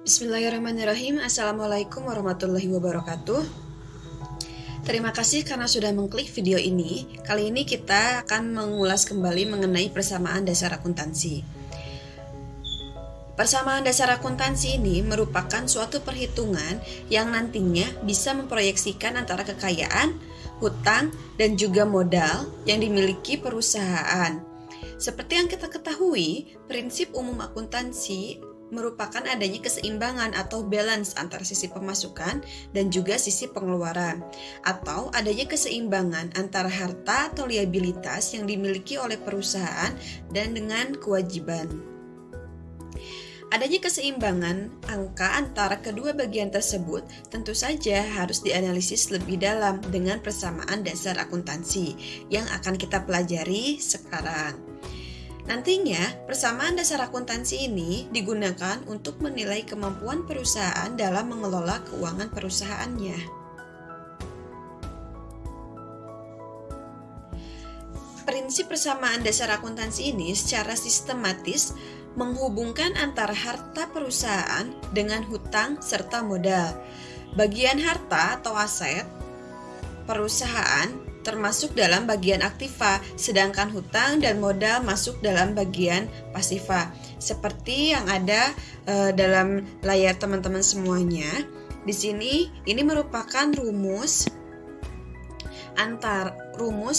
Bismillahirrahmanirrahim. Assalamualaikum warahmatullahi wabarakatuh. Terima kasih karena sudah mengklik video ini. Kali ini kita akan mengulas kembali mengenai persamaan dasar akuntansi. Persamaan dasar akuntansi ini merupakan suatu perhitungan yang nantinya bisa memproyeksikan antara kekayaan, hutang, dan juga modal yang dimiliki perusahaan. Seperti yang kita ketahui, prinsip umum akuntansi merupakan adanya keseimbangan atau balance antara sisi pemasukan dan juga sisi pengeluaran, atau adanya keseimbangan antara harta atau liabilitas yang dimiliki oleh perusahaan dan dengan kewajiban. Adanya keseimbangan angka antara kedua bagian tersebut tentu saja harus dianalisis lebih dalam dengan persamaan dasar akuntansi yang akan kita pelajari sekarang. Nantinya, persamaan dasar akuntansi ini digunakan untuk menilai kemampuan perusahaan dalam mengelola keuangan perusahaannya. Prinsip persamaan dasar akuntansi ini secara sistematis menghubungkan antara harta perusahaan dengan hutang serta modal. Bagian harta atau aset perusahaan termasuk dalam bagian aktiva, sedangkan hutang dan modal masuk dalam bagian pasiva. Seperti yang ada dalam layar teman-teman semuanya. Di sini ini merupakan rumus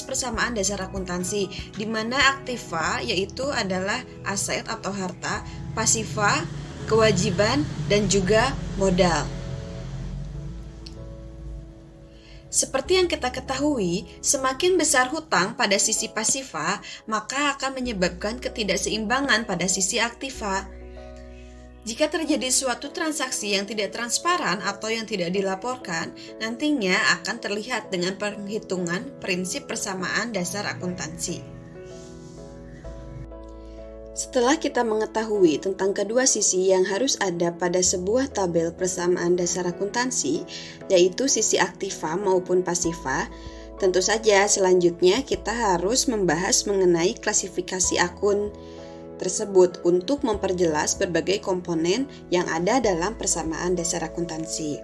persamaan dasar akuntansi, di mana aktiva yaitu adalah aset atau harta, pasiva kewajiban dan juga modal. Seperti yang kita ketahui, semakin besar hutang pada sisi pasiva, maka akan menyebabkan ketidakseimbangan pada sisi aktiva. Jika terjadi suatu transaksi yang tidak transparan atau yang tidak dilaporkan, nantinya akan terlihat dengan perhitungan prinsip persamaan dasar akuntansi. Setelah kita mengetahui tentang kedua sisi yang harus ada pada sebuah tabel persamaan dasar akuntansi, yaitu sisi aktiva maupun pasiva, tentu saja selanjutnya kita harus membahas mengenai klasifikasi akun tersebut untuk memperjelas berbagai komponen yang ada dalam persamaan dasar akuntansi.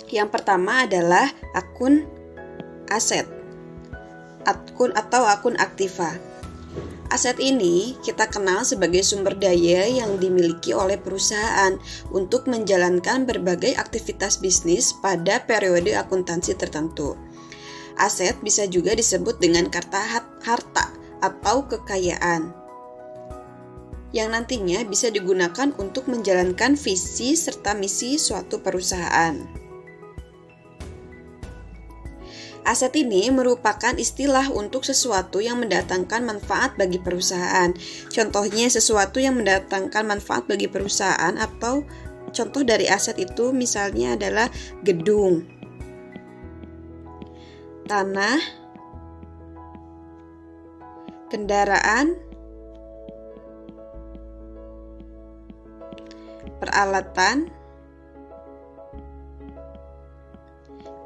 Yang pertama adalah akun aset, akun aktiva. Aset ini kita kenal sebagai sumber daya yang dimiliki oleh perusahaan untuk menjalankan berbagai aktivitas bisnis pada periode akuntansi tertentu. Aset bisa juga disebut dengan harta atau kekayaan, yang nantinya bisa digunakan untuk menjalankan visi serta misi suatu perusahaan. Aset ini merupakan istilah untuk sesuatu yang mendatangkan manfaat bagi perusahaan. Contohnya sesuatu yang mendatangkan manfaat bagi perusahaan atau contoh dari aset itu misalnya adalah gedung, tanah, kendaraan, peralatan,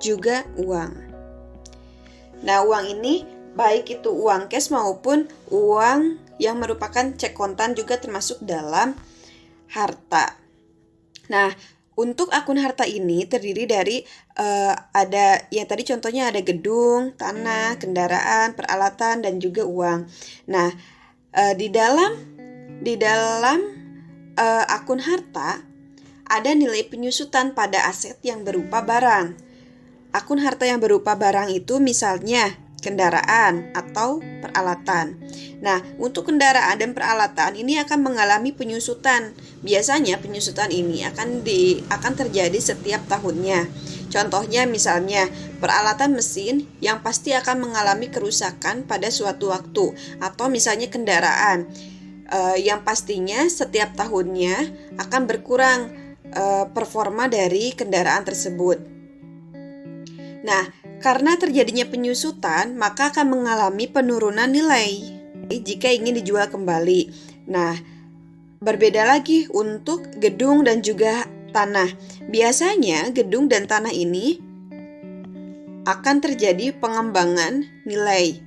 juga uang. Nah, uang ini baik itu uang cash maupun uang yang merupakan cek kontan juga termasuk dalam harta. Nah, untuk akun harta ini terdiri dari ada yang tadi contohnya ada gedung, tanah, kendaraan, peralatan dan juga uang. Nah, di dalam akun harta ada nilai penyusutan pada aset yang berupa barang. Akun harta yang berupa barang itu misalnya kendaraan atau peralatan. Nah, untuk kendaraan dan peralatan ini akan mengalami penyusutan. Biasanya penyusutan ini akan terjadi setiap tahunnya. Contohnya misalnya peralatan mesin yang pasti akan mengalami kerusakan pada suatu waktu, atau misalnya kendaraan yang pastinya setiap tahunnya akan berkurang performa dari kendaraan tersebut. Nah, karena terjadinya penyusutan, maka akan mengalami penurunan nilai jika ingin dijual kembali. Nah, berbeda lagi untuk gedung dan juga tanah. Biasanya gedung dan tanah ini akan terjadi pengembangan nilai,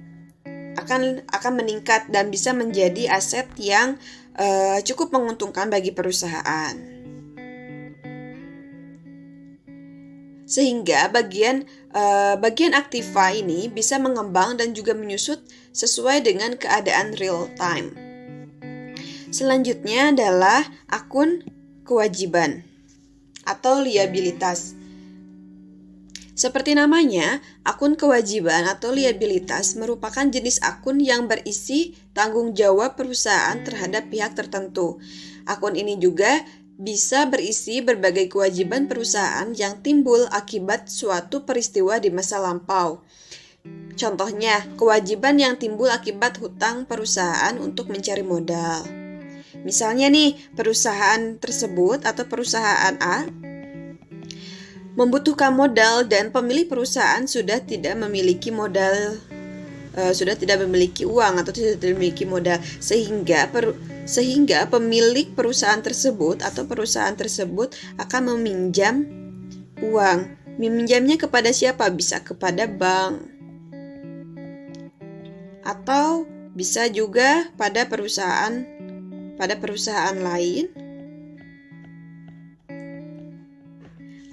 akan meningkat dan bisa menjadi aset yang cukup menguntungkan bagi perusahaan. Sehingga bagian aktiva ini bisa mengembang dan juga menyusut sesuai dengan keadaan real time. Selanjutnya adalah akun kewajiban atau liabilitas. Seperti namanya, akun kewajiban atau liabilitas merupakan jenis akun yang berisi tanggung jawab perusahaan terhadap pihak tertentu. Akun ini juga bisa berisi berbagai kewajiban perusahaan yang timbul akibat suatu peristiwa di masa lampau. Contohnya, kewajiban yang timbul akibat hutang perusahaan untuk mencari modal. Misalnya nih, perusahaan tersebut atau perusahaan A membutuhkan modal dan pemilik perusahaan sudah tidak memiliki uang atau tidak memiliki modal, sehingga pemilik perusahaan tersebut atau perusahaan tersebut akan meminjam uang. Meminjamnya kepada siapa? Bisa kepada bank, atau bisa juga pada perusahaan lain,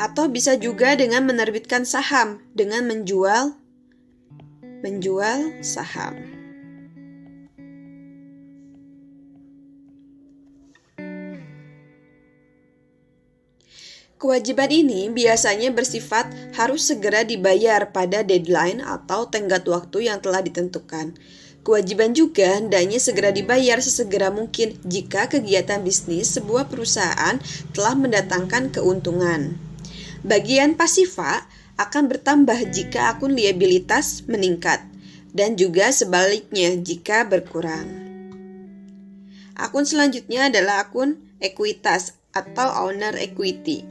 atau bisa juga dengan menerbitkan saham dengan menjual saham. Kewajiban ini biasanya bersifat harus segera dibayar pada deadline atau tenggat waktu yang telah ditentukan. Kewajiban juga hendaknya segera dibayar sesegera mungkin jika kegiatan bisnis sebuah perusahaan telah mendatangkan keuntungan. Bagian pasifa akan bertambah jika akun liabilitas meningkat, dan juga sebaliknya jika berkurang. Akun selanjutnya adalah akun ekuitas atau owner equity.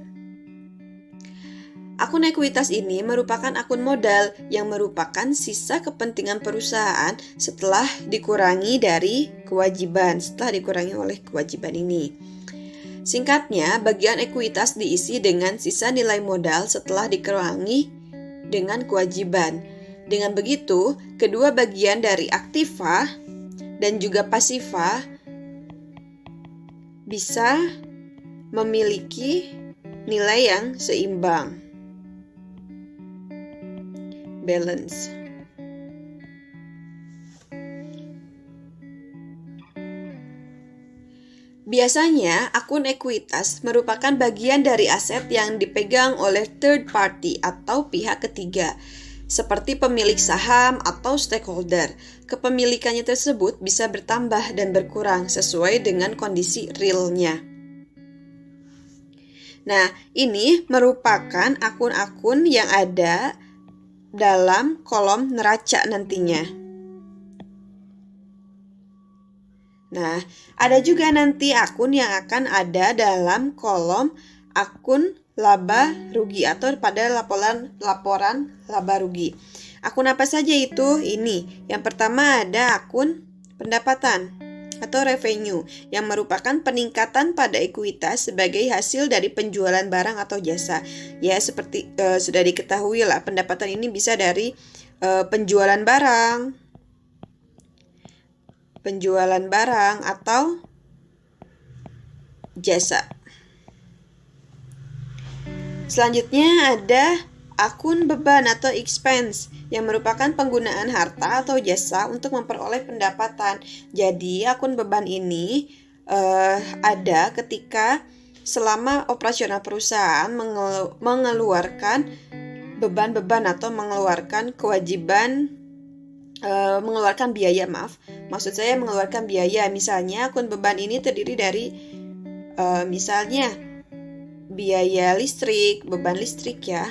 Akun ekuitas ini merupakan akun modal yang merupakan sisa kepentingan perusahaan setelah dikurangi oleh kewajiban ini. Singkatnya, bagian ekuitas diisi dengan sisa nilai modal setelah dikurangi dengan kewajiban. Dengan begitu, kedua bagian dari aktiva dan juga pasifa bisa memiliki nilai yang seimbang. Balance. Biasanya, akun ekuitas merupakan bagian dari aset yang dipegang oleh third party atau pihak ketiga, seperti pemilik saham atau stakeholder. Kepemilikannya tersebut bisa bertambah dan berkurang sesuai dengan kondisi realnya. Nah, ini merupakan akun-akun yang ada dalam kolom neraca nantinya. Nah, ada juga nanti akun yang akan ada dalam kolom akun laba rugi atau pada laporan laba rugi. Akun apa saja itu? Ini. Yang pertama ada akun pendapatan atau revenue yang merupakan peningkatan pada ekuitas sebagai hasil dari penjualan barang atau jasa. Ya, seperti sudah diketahui lah, pendapatan ini bisa dari penjualan barang atau jasa. Selanjutnya ada akun beban atau expense yang merupakan penggunaan harta atau jasa untuk memperoleh pendapatan. Jadi akun beban ini ada ketika selama operasional perusahaan mengeluarkan beban-beban atau mengeluarkan kewajiban, mengeluarkan biaya, maksud saya mengeluarkan biaya. Misalnya akun beban ini terdiri dari misalnya biaya listrik, beban listrik ya.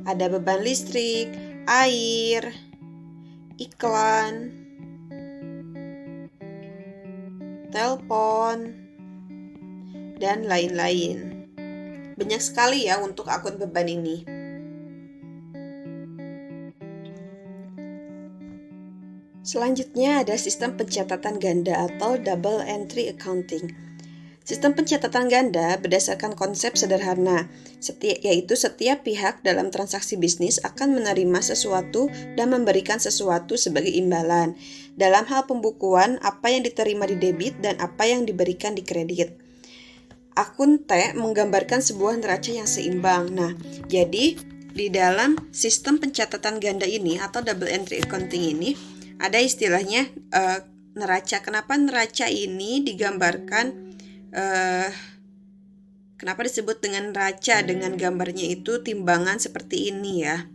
Ada beban listrik, air, iklan, telepon, dan lain-lain. Banyak sekali ya untuk akun beban ini. Selanjutnya ada sistem pencatatan ganda atau double entry accounting. Sistem pencatatan ganda berdasarkan konsep sederhana, yaitu setiap pihak dalam transaksi bisnis akan menerima sesuatu dan memberikan sesuatu sebagai imbalan. Dalam hal pembukuan, apa yang diterima di debit dan apa yang diberikan di kredit. akun T menggambarkan sebuah neraca yang seimbang. Nah, jadi di dalam sistem pencatatan ganda ini atau double entry accounting ini ada istilahnya neraca. Kenapa neraca ini digambarkan kenapa disebut dengan neraca dengan gambarnya itu timbangan seperti ini ya?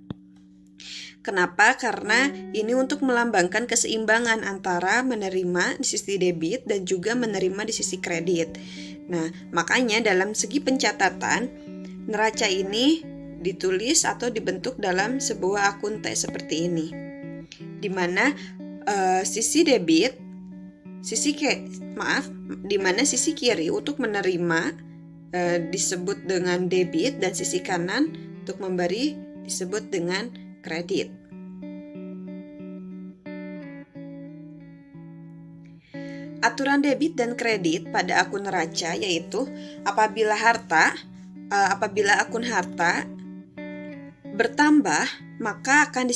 Kenapa? Karena ini untuk melambangkan keseimbangan antara menerima di sisi debit dan juga menerima di sisi kredit. Nah, makanya dalam segi pencatatan, neraca ini ditulis atau dibentuk dalam sebuah akun T seperti ini. Di mana sisi debit, di mana sisi kiri untuk menerima disebut dengan debit dan sisi kanan untuk memberi disebut dengan kredit. Aturan debit dan kredit pada akun neraca yaitu apabila akun harta bertambah maka akan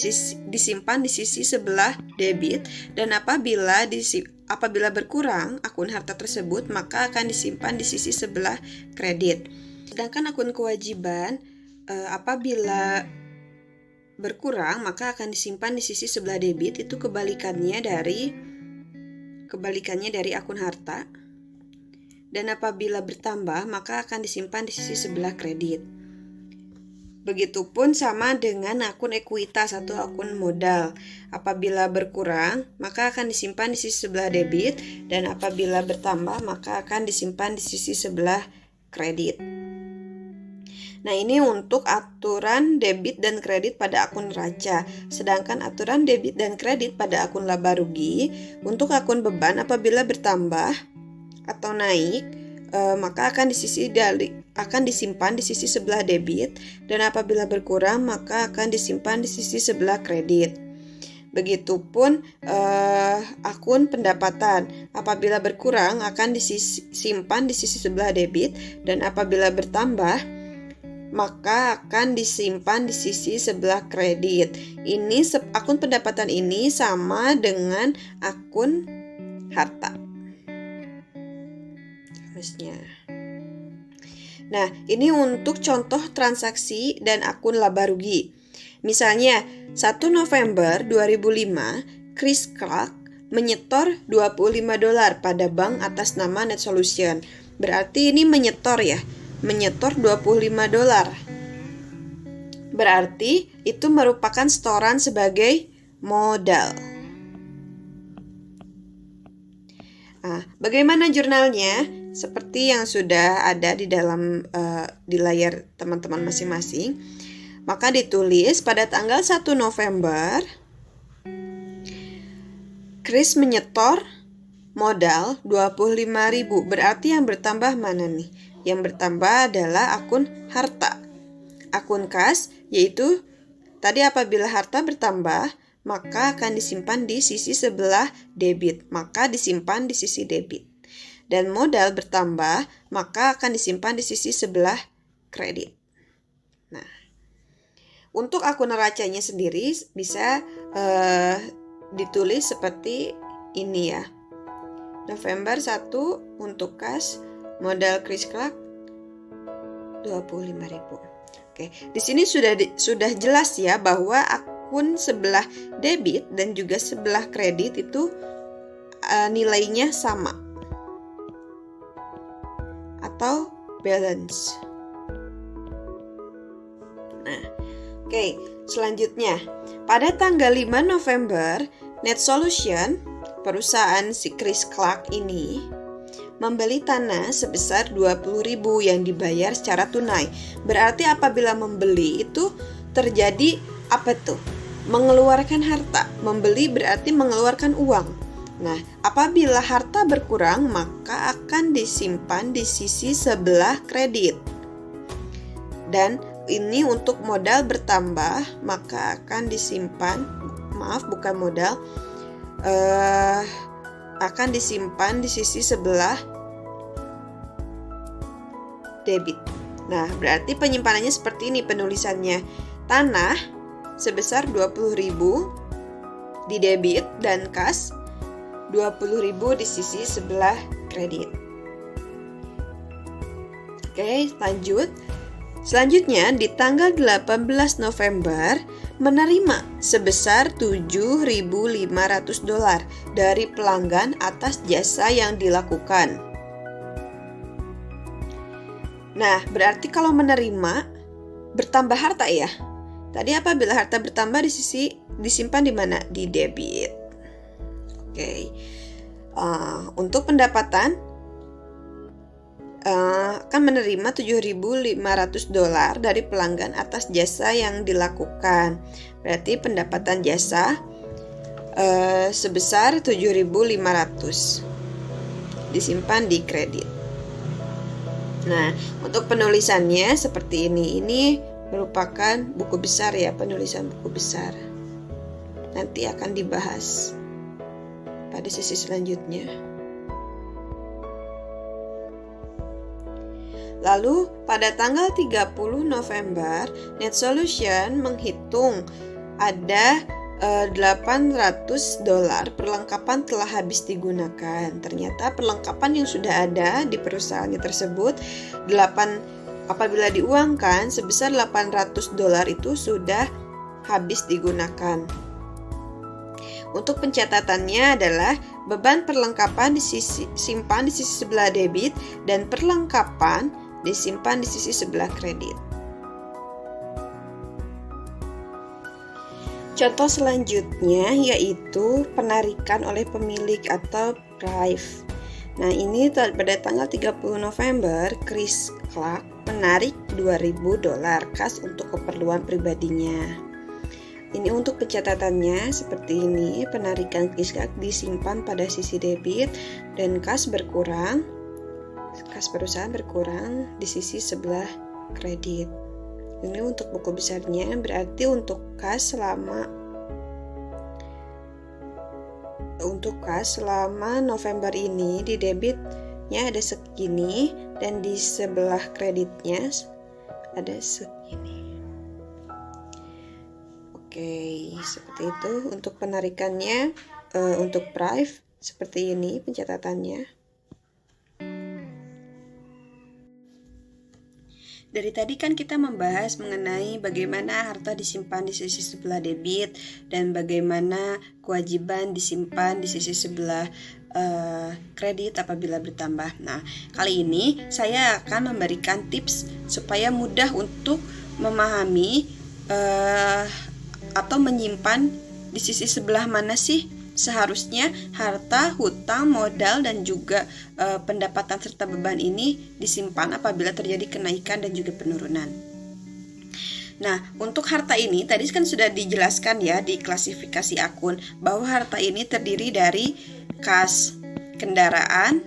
disimpan di sisi sebelah debit, dan apabila berkurang akun harta tersebut maka akan disimpan di sisi sebelah kredit. Sedangkan akun kewajiban apabila berkurang maka akan disimpan di sisi sebelah debit, itu kebalikannya dari akun harta. Dan apabila bertambah maka akan disimpan di sisi sebelah kredit. Begitupun sama dengan akun ekuitas atau akun modal. Apabila berkurang maka akan disimpan di sisi sebelah debit, dan apabila bertambah maka akan disimpan di sisi sebelah kredit. Nah, ini untuk aturan debit dan kredit pada akun neraca. Sedangkan aturan debit dan kredit pada akun laba rugi untuk akun beban apabila bertambah atau naik maka akan disimpan di sisi sebelah debit, dan apabila berkurang maka akan disimpan di sisi sebelah kredit. Begitupun akun pendapatan apabila berkurang akan disimpan di sisi sebelah debit, dan apabila bertambah maka akan disimpan di sisi sebelah kredit. Ini akun pendapatan ini sama dengan akun harta. Harusnya. Nah, ini untuk contoh transaksi dan akun laba rugi. Misalnya, 1 November 2005, Chris Clark menyetor $25 pada bank atas nama NetSolution. Berarti ini menyetor $25. Berarti itu merupakan setoran sebagai modal. Nah, bagaimana jurnalnya? Seperti yang sudah ada di layar teman-teman masing-masing. Maka ditulis pada tanggal 1 November Chris menyetor modal 25.000. Berarti yang bertambah mana nih? Yang bertambah adalah akun harta. Akun kas yaitu tadi apabila harta bertambah maka akan disimpan di sisi sebelah debit, maka disimpan di sisi debit. Dan modal bertambah maka akan disimpan di sisi sebelah kredit. Nah, untuk akun neracanya sendiri bisa ditulis seperti ini ya. November 1 untuk kas modal Chris Clark 25.000. Oke, di sini sudah jelas ya bahwa akun sebelah debit dan juga sebelah kredit itu nilainya sama atau balance. Nah, oke, selanjutnya pada tanggal 5 November NetSolution, perusahaan si Chris Clark ini membeli tanah sebesar 20.000 yang dibayar secara tunai. Berarti apabila membeli itu terjadi apa tuh? Mengeluarkan harta. Membeli berarti mengeluarkan uang. Nah, apabila harta berkurang maka akan disimpan di sisi sebelah kredit. Dan ini untuk modal bertambah maka akan disimpan, akan disimpan di sisi sebelah debit. Nah, berarti penyimpanannya seperti ini penulisannya. Tanah sebesar 20.000 di debit dan kas 20.000 di sisi sebelah kredit. Oke, lanjut. Selanjutnya di tanggal 18 November menerima sebesar $7.500 dari pelanggan atas jasa yang dilakukan. Nah, berarti kalau menerima bertambah harta ya. Tadi apabila harta bertambah disimpan di mana? Di debit. Oke. Untuk pendapatan akan menerima $7.500 dari pelanggan atas jasa yang dilakukan. Berarti pendapatan jasa sebesar $7.500 disimpan di kredit. Nah, untuk penulisannya seperti ini. Ini merupakan buku besar ya, penulisan buku besar. Nanti akan dibahas pada sesi selanjutnya. Lalu pada tanggal 30 November, NetSolution menghitung ada $800 perlengkapan telah habis digunakan. Ternyata perlengkapan yang sudah ada di perusahaannya tersebut apabila diuangkan sebesar $800 itu sudah habis digunakan. Untuk pencatatannya adalah beban perlengkapan disimpan di sisi sebelah debit dan perlengkapan disimpan di sisi sebelah kredit. Contoh selanjutnya yaitu penarikan oleh pemilik atau prive. Nah, ini pada tanggal 30 November, Chris Clark menarik $2.000 kas untuk keperluan pribadinya. Ini untuk pencatatannya seperti ini. Penarikan Chris Clark disimpan pada sisi debit dan kas perusahaan berkurang di sisi sebelah kredit. Ini untuk buku besarnya, berarti untuk kas selama November ini di debitnya ada segini dan di sebelah kreditnya ada segini. Oke, seperti itu untuk penarikannya. Untuk prive seperti ini pencatatannya. Dari tadi kan kita membahas mengenai bagaimana harta disimpan di sisi sebelah debit dan bagaimana kewajiban disimpan di sisi sebelah kredit apabila bertambah. Nah, kali ini saya akan memberikan tips supaya mudah untuk memahami atau menyimpan di sisi sebelah mana sih seharusnya harta, hutang, modal, dan juga pendapatan serta beban ini disimpan apabila terjadi kenaikan dan juga penurunan. Nah, untuk harta ini tadi kan sudah dijelaskan ya di klasifikasi akun bahwa harta ini terdiri dari kas kendaraan,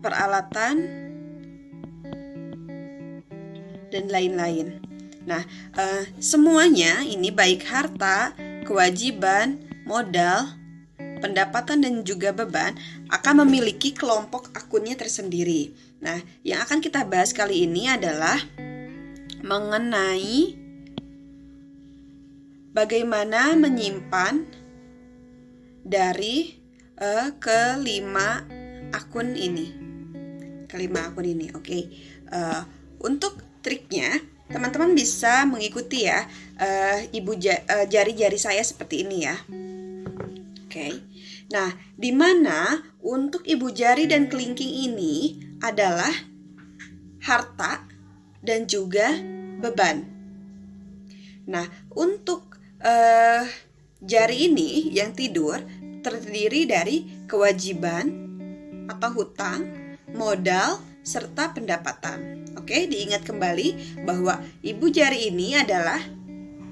peralatan, dan lain-lain. Nah, semuanya ini baik harta, kewajiban, modal, pendapatan, dan juga beban akan memiliki kelompok akunnya tersendiri. Nah, yang akan kita bahas kali ini adalah mengenai bagaimana menyimpan dari kelima akun ini. Oke. Untuk triknya, teman-teman bisa mengikuti ya jari-jari saya seperti ini ya. Oke. Nah, di mana untuk ibu jari dan kelingking ini adalah harta dan juga beban. Nah, untuk jari ini yang tidur terdiri dari kewajiban atau hutang, modal, serta pendapatan. Oke, diingat kembali bahwa ibu jari ini adalah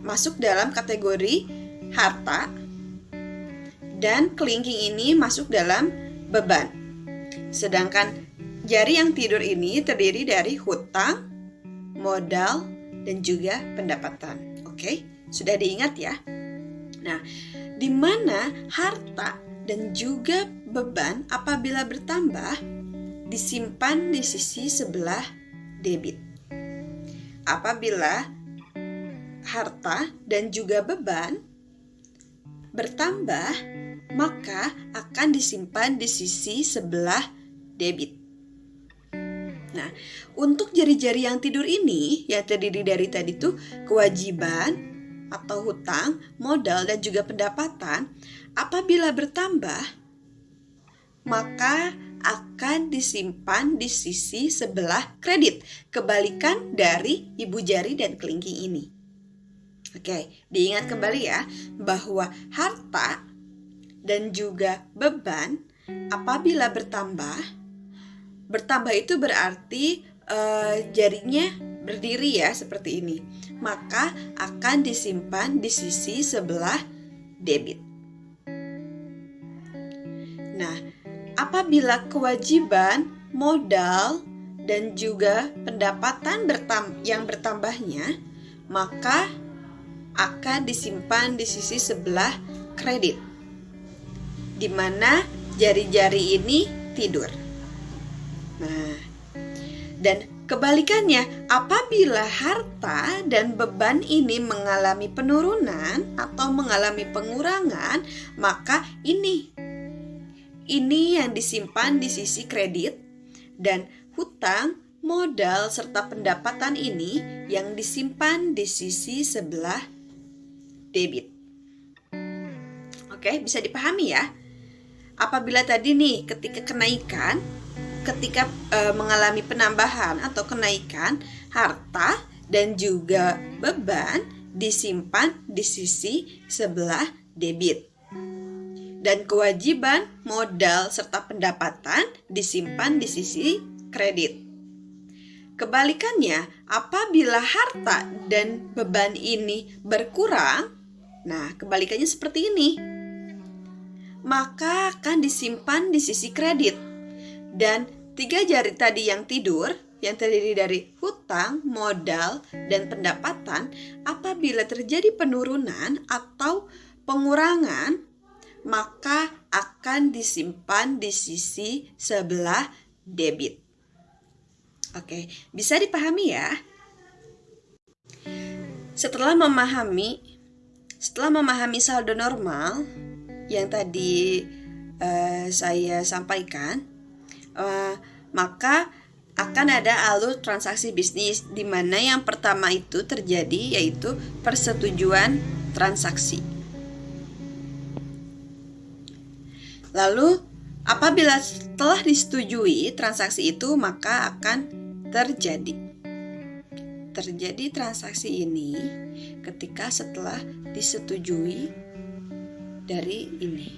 masuk dalam kategori harta dan kelingking ini masuk dalam beban. Sedangkan jari yang tidur ini terdiri dari hutang, modal, dan juga pendapatan. Oke, sudah diingat ya? Nah, di mana harta dan juga beban apabila bertambah disimpan di sisi sebelah debit. Apabila harta dan juga beban bertambah maka akan disimpan di sisi sebelah debit. Nah, untuk jari-jari yang tidur ini yang terdiri dari tadi tuh kewajiban atau hutang, modal, dan juga pendapatan, apabila bertambah, maka akan disimpan di sisi sebelah kredit. Kebalikan dari ibu jari dan kelingking ini. Oke, diingat kembali ya, bahwa harta dan juga beban apabila bertambah itu berarti jarinya berdiri ya, seperti ini. Maka akan disimpan di sisi sebelah debit. Nah, apabila kewajiban, modal, dan juga pendapatan yang bertambahnya, maka akan disimpan di sisi sebelah kredit, di mana jari-jari ini tidur. Nah, dan kebalikannya, apabila harta dan beban ini mengalami penurunan atau mengalami pengurangan, maka ini yang disimpan di sisi kredit, dan hutang, modal, serta pendapatan ini yang disimpan di sisi sebelah debit. Oke, bisa dipahami ya? Apabila tadi nih ketika mengalami penambahan atau kenaikan, harta dan juga beban disimpan di sisi sebelah debit. Dan kewajiban, modal, serta pendapatan disimpan di sisi kredit. Kebalikannya, apabila harta dan beban ini berkurang, nah kebalikannya seperti ini, maka akan disimpan di sisi kredit. Dan 3 jari tadi yang tidur, yang terdiri dari hutang, modal, dan pendapatan, apabila terjadi penurunan atau pengurangan, maka akan disimpan di sisi sebelah debit. Oke, bisa dipahami ya? Setelah memahami saldo normal yang tadi saya sampaikan, maka akan ada alur transaksi bisnis, di mana yang pertama itu terjadi yaitu persetujuan transaksi. Lalu apabila telah disetujui transaksi itu, maka akan terjadi transaksi ini ketika setelah disetujui dari ini.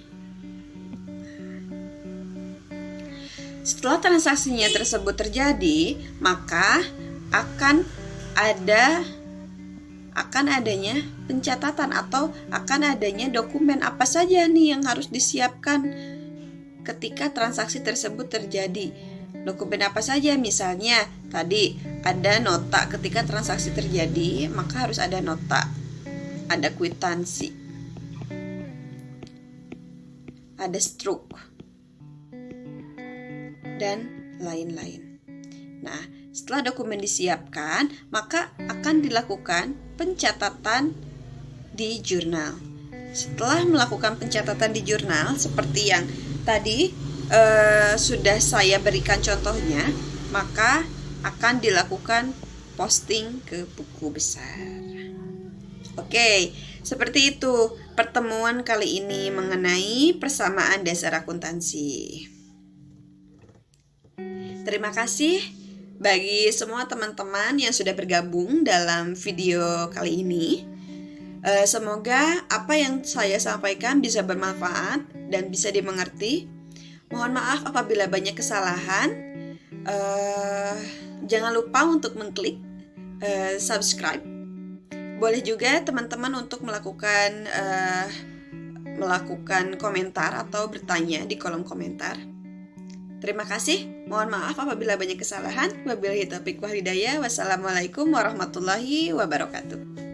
Setelah transaksinya tersebut terjadi, maka akan adanya pencatatan atau akan adanya dokumen apa saja nih yang harus disiapkan ketika transaksi tersebut terjadi. Dokumen apa saja? Misalnya tadi ada nota ketika transaksi terjadi, maka harus ada nota, ada kwitansi, ada struk, dan lain-lain. Nah, setelah dokumen disiapkan, maka akan dilakukan pencatatan di jurnal. Setelah melakukan pencatatan di jurnal, seperti yang tadi sudah saya berikan contohnya, maka akan dilakukan posting ke buku besar. Oke, seperti itu pertemuan kali ini mengenai persamaan dasar akuntansi. Terima kasih bagi semua teman-teman yang sudah bergabung dalam video kali ini. Semoga apa yang saya sampaikan bisa bermanfaat dan bisa dimengerti. Mohon maaf apabila banyak kesalahan. Jangan lupa untuk mengklik subscribe. Boleh juga teman-teman untuk melakukan komentar atau bertanya di kolom komentar. Terima kasih. Mohon maaf apabila banyak kesalahan. Wabillahi taufiq wal hidayah. Wassalamualaikum warahmatullahi wabarakatuh.